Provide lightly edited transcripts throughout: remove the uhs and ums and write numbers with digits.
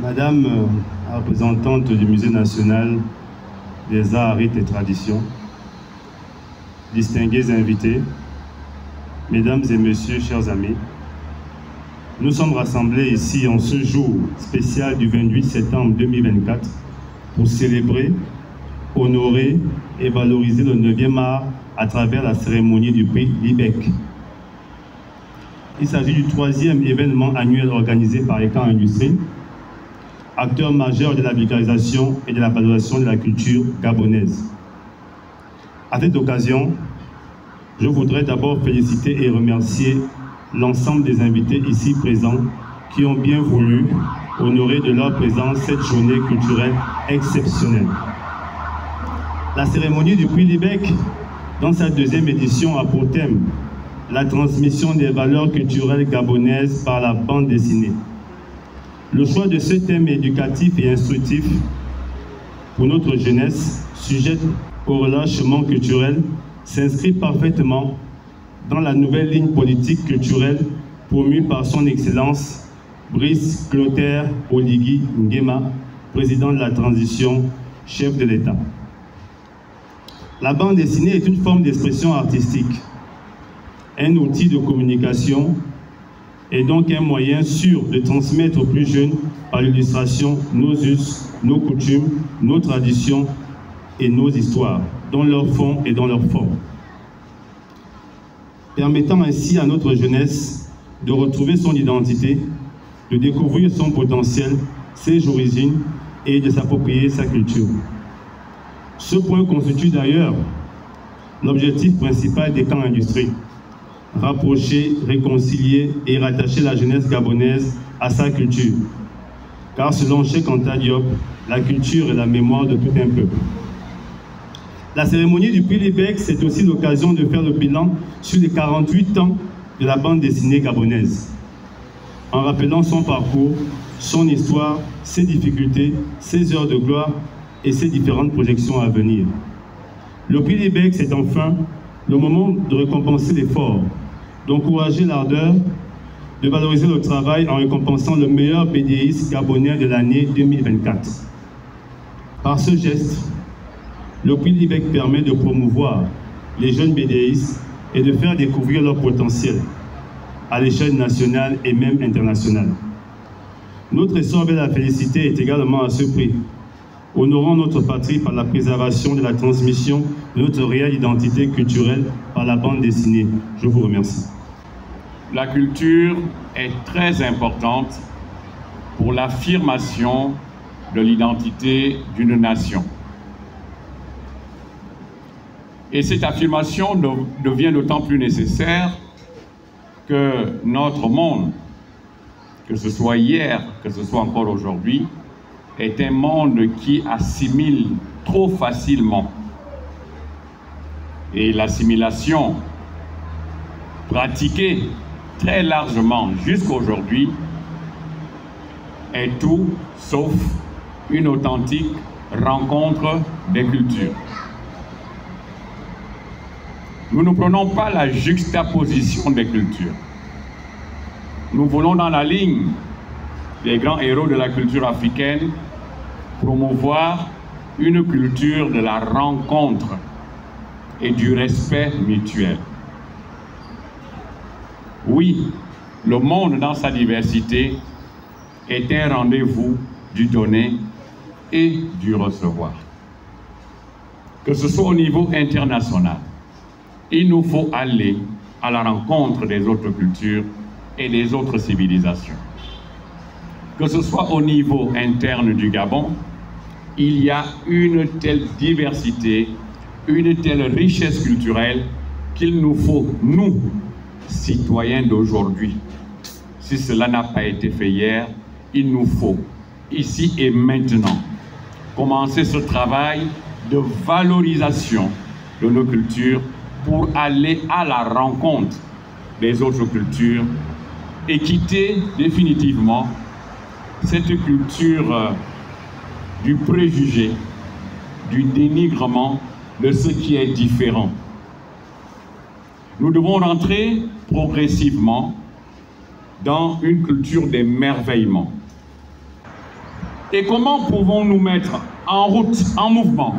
Madame la représentante du Musée national des arts, rites et traditions, distingués invités, mesdames et messieurs, chers amis, nous sommes rassemblés ici en ce jour spécial du 28 septembre 2024 pour célébrer, honorer et valoriser le 9e art à travers la cérémonie du prix Libec. Il s'agit du 3e événement annuel organisé par Ekan Industrie, acteur majeur de la vulgarisation et de la valorisation de la culture gabonaise. À cette occasion, je voudrais d'abord féliciter et remercier l'ensemble des invités ici présents qui ont bien voulu honorer de leur présence cette journée culturelle exceptionnelle. La cérémonie du prix Libec, dans sa 2e édition, a pour thème la transmission des valeurs culturelles gabonaises par la bande dessinée. Le choix de ce thème éducatif et instructif pour notre jeunesse, sujette au relâchement culturel, s'inscrit parfaitement dans la nouvelle ligne politique culturelle promue par son Excellence Brice Clotaire Oligui Nguema, président de la transition, chef de l'État. La bande dessinée est une forme d'expression artistique, un outil de communication et donc un moyen sûr de transmettre aux plus jeunes par l'illustration nos us, nos coutumes, nos traditions et nos histoires, dans leur fond et dans leur forme. Permettant ainsi à notre jeunesse de retrouver son identité, de découvrir son potentiel, ses origines et de s'approprier sa culture. Ce point constitue d'ailleurs l'objectif principal d'Ekan Industrie: rapprocher, réconcilier et rattacher la jeunesse gabonaise à sa culture. Car selon Cheikh Anta Diop, la culture est la mémoire de tout un peuple. La cérémonie du prix Libec, c'est aussi l'occasion de faire le bilan sur les 48 ans de la bande dessinée gabonaise, en rappelant son parcours, son histoire, ses difficultés, ses heures de gloire et ses différentes projections à venir. Le prix Libec, c'est enfin le moment de récompenser l'effort, d'encourager l'ardeur, de valoriser le travail en récompensant le meilleur BDiste gabonais de l'année 2024. Par ce geste, le prix Libec permet de promouvoir les jeunes BDistes et de faire découvrir leur potentiel à l'échelle nationale et même internationale. Notre essor avec la félicité est également à ce prix, honorant notre patrie par la préservation de la transmission de notre réelle identité culturelle par la bande dessinée. Je vous remercie. La culture est très importante pour l'affirmation de l'identité d'une nation. Et cette affirmation devient d'autant plus nécessaire que notre monde, que ce soit hier, que ce soit encore aujourd'hui, est un monde qui assimile trop facilement. Et l'assimilation pratiquée très largement jusqu'à aujourd'hui est tout sauf une authentique rencontre des cultures. Nous ne prenons pas la juxtaposition des cultures. Nous voulons, dans la ligne des grands héros de la culture africaine, promouvoir une culture de la rencontre et du respect mutuel. Oui, le monde dans sa diversité est un rendez-vous du donner et du recevoir. Que ce soit au niveau international, il nous faut aller à la rencontre des autres cultures et des autres civilisations. Que ce soit au niveau interne du Gabon, il y a une telle diversité, une telle richesse culturelle qu'il nous faut, nous, citoyens d'aujourd'hui. Si cela n'a pas été fait hier, il nous faut, ici et maintenant, commencer ce travail de valorisation de nos cultures pour aller à la rencontre des autres cultures et quitter définitivement cette culture du préjugé, du dénigrement de ce qui est différent. Nous devons rentrer progressivement dans une culture d'émerveillement. Et comment pouvons-nous mettre en route, en mouvement,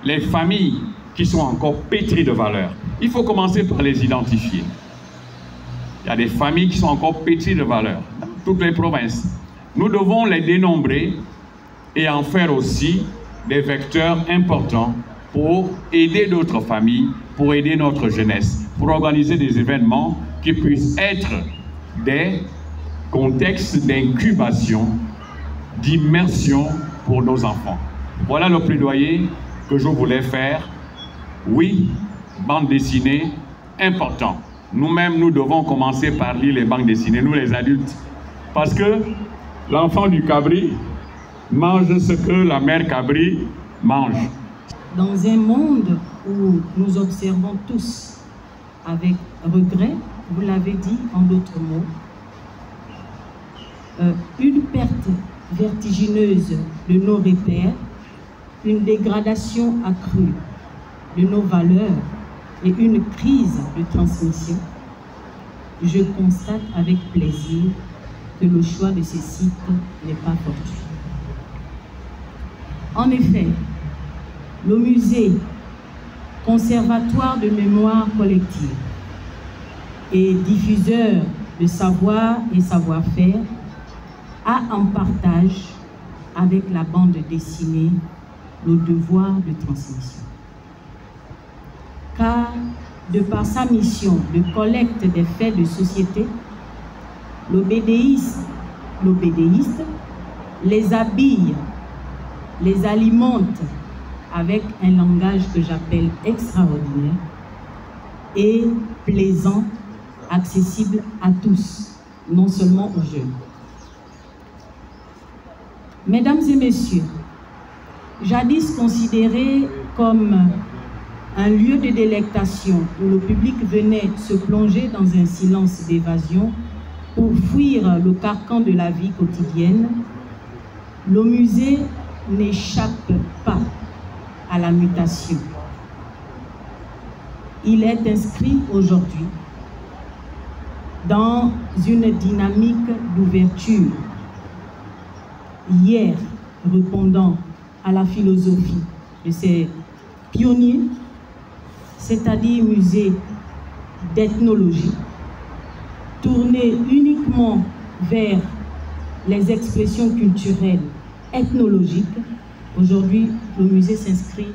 les familles qui sont encore pétries de valeurs? Il faut commencer par les identifier. Il y a des familles qui sont encore pétries de valeurs dans toutes les provinces. Nous devons les dénombrer et en faire aussi des vecteurs importants pour aider d'autres familles, pour aider notre jeunesse, pour organiser des événements qui puissent être des contextes d'incubation, d'immersion pour nos enfants. Voilà le plaidoyer que je voulais faire. Oui, bande dessinée, important. Nous-mêmes, nous devons commencer par lire les bandes dessinées, nous les adultes. Parce que l'enfant du cabri mange ce que la mère cabri mange. Dans un monde où nous observons tous avec regret, vous l'avez dit en d'autres mots, une perte vertigineuse de nos repères, une dégradation accrue de nos valeurs et une crise de transmission, je constate avec plaisir que le choix de ces sites n'est pas fortuit. En effet, le musée, conservatoire de mémoire collective et diffuseur de savoir et savoir-faire, a en partage avec la bande dessinée le devoir de transmission. Car, de par sa mission de collecte des faits de société, l'obédéiste les habille, les alimente avec un langage que j'appelle extraordinaire et plaisant, accessible à tous, non seulement aux jeunes. Mesdames et messieurs, jadis considéré comme un lieu de délectation où le public venait se plonger dans un silence d'évasion pour fuir le carcan de la vie quotidienne, le musée n'échappe pas à la mutation. Il est inscrit aujourd'hui dans une dynamique d'ouverture. Hier, répondant à la philosophie de ces pionniers, c'est-à-dire musée d'ethnologie, tourné uniquement vers les expressions culturelles ethnologiques, aujourd'hui, le musée s'inscrit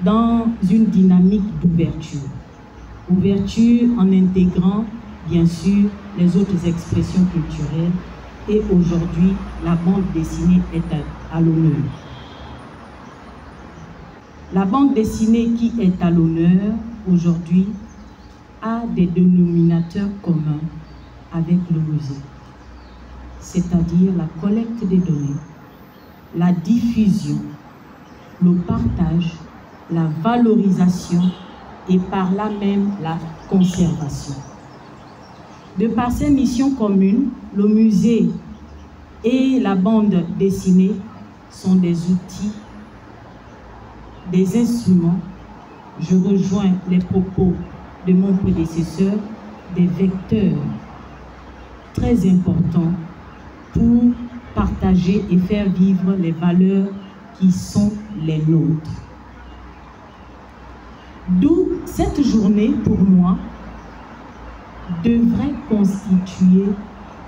dans une dynamique d'ouverture. Ouverture en intégrant, bien sûr, les autres expressions culturelles. Et aujourd'hui, la bande dessinée est à l'honneur. La bande dessinée qui est à l'honneur aujourd'hui a des dénominateurs communs avec le musée, c'est-à-dire la collecte des données, la diffusion, le partage, la valorisation et par là même la conservation. De par ces missions communes, le musée et la bande dessinée sont des outils, des instruments, je rejoins les propos de mon prédécesseur, des vecteurs très importants pour partager et faire vivre les valeurs qui sont les nôtres. D'où cette journée, pour moi, devrait constituer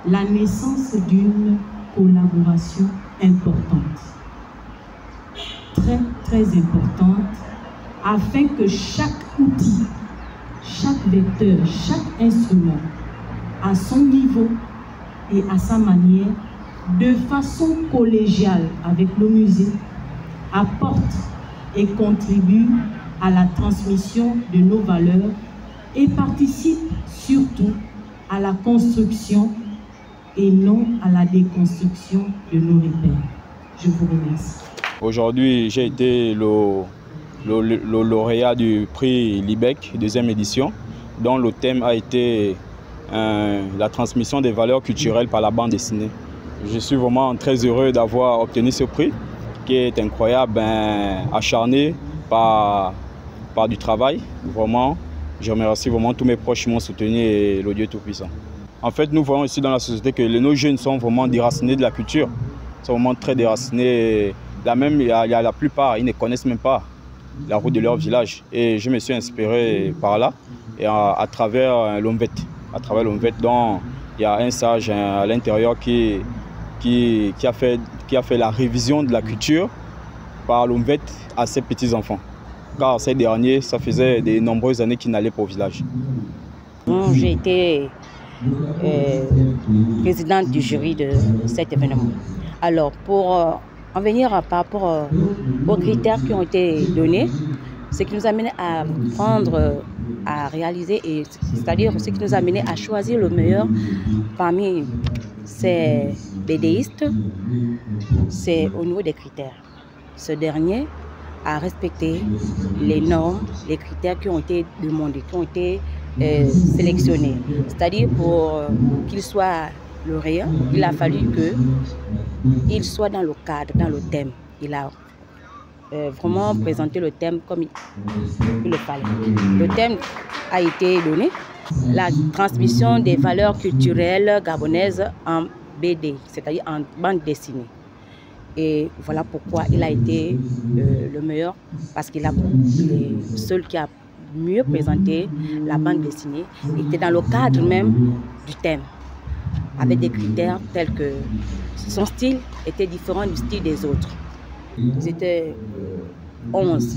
la naissance d'une collaboration importante, très importante, afin que chaque outil, chaque vecteur, chaque instrument, à son niveau et à sa manière, de façon collégiale avec le musée, apporte et contribue à la transmission de nos valeurs et participe surtout à la construction et non à la déconstruction de nos repères. Je vous remercie. Aujourd'hui, j'ai été le lauréat du prix Libec, deuxième édition, dont le thème a été la transmission des valeurs culturelles par la bande dessinée. Je suis vraiment très heureux d'avoir obtenu ce prix, qui est incroyable, acharné par du travail. Vraiment, je remercie vraiment tous mes proches qui m'ont soutenu et le Dieu Tout-Puissant. En fait, nous voyons ici dans la société que nos jeunes sont vraiment déracinés de la culture, sont vraiment très déracinés. Là même, il y a la plupart, ils ne connaissent même pas la route de leur village. Et je me suis inspiré par là, et à travers l'OMVET. À travers l'OMVET, dont il y a un sage à l'intérieur qui a fait la révision de la culture par l'OMVET à ses petits-enfants. Car ces derniers, ça faisait de nombreuses années qu'ils n'allaient pas au village. J'ai été présidente du jury de cet événement. Alors, pour en venir par rapport aux critères qui ont été donnés, ce qui nous a amené à prendre, à réaliser, c'est-à-dire ce qui nous a amené à choisir le meilleur parmi ces BDistes, c'est au niveau des critères. Ce dernier a respecté les normes, les critères qui ont été demandés, qui ont été sélectionnés. C'est-à-dire pour qu'il soit lauréat, il a fallu qu'il soit dans le cadre, dans le thème. Il a vraiment présenté le thème comme il le fallait. Le thème a été donné, la transmission des valeurs culturelles gabonaises en BD, c'est-à-dire en bande dessinée. Et voilà pourquoi il a été le meilleur, parce qu'il a le seul qui a mieux présenté la bande dessinée, était dans le cadre même du thème, avec des critères tels que son style était différent du style des autres. C'était 11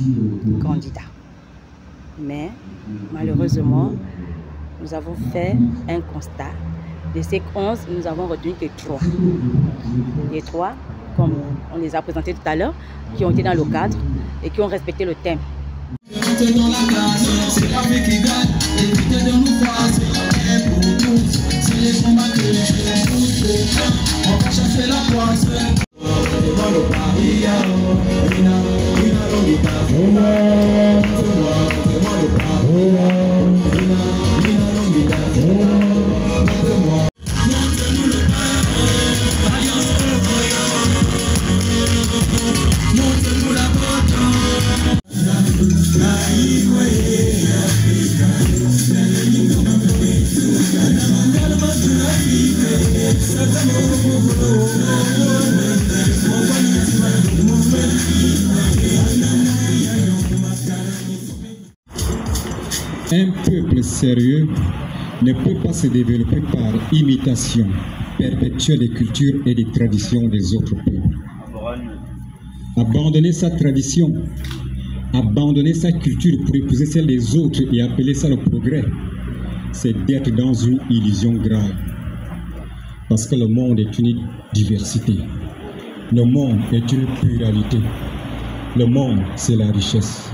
candidats. Mais malheureusement, nous avons fait un constat. De ces 11, nous avons retenu que 3. Les 3, comme on les a présentés tout à l'heure, qui ont été dans le cadre et qui ont respecté le thème. Un peuple sérieux ne peut pas se développer par imitation perpétuelle des cultures et des traditions des autres peuples. Abandonner sa tradition, abandonner sa culture pour épouser celle des autres et appeler ça le progrès, c'est d'être dans une illusion grave. Parce que le monde est une diversité. Le monde est une pluralité. Le monde, c'est la richesse.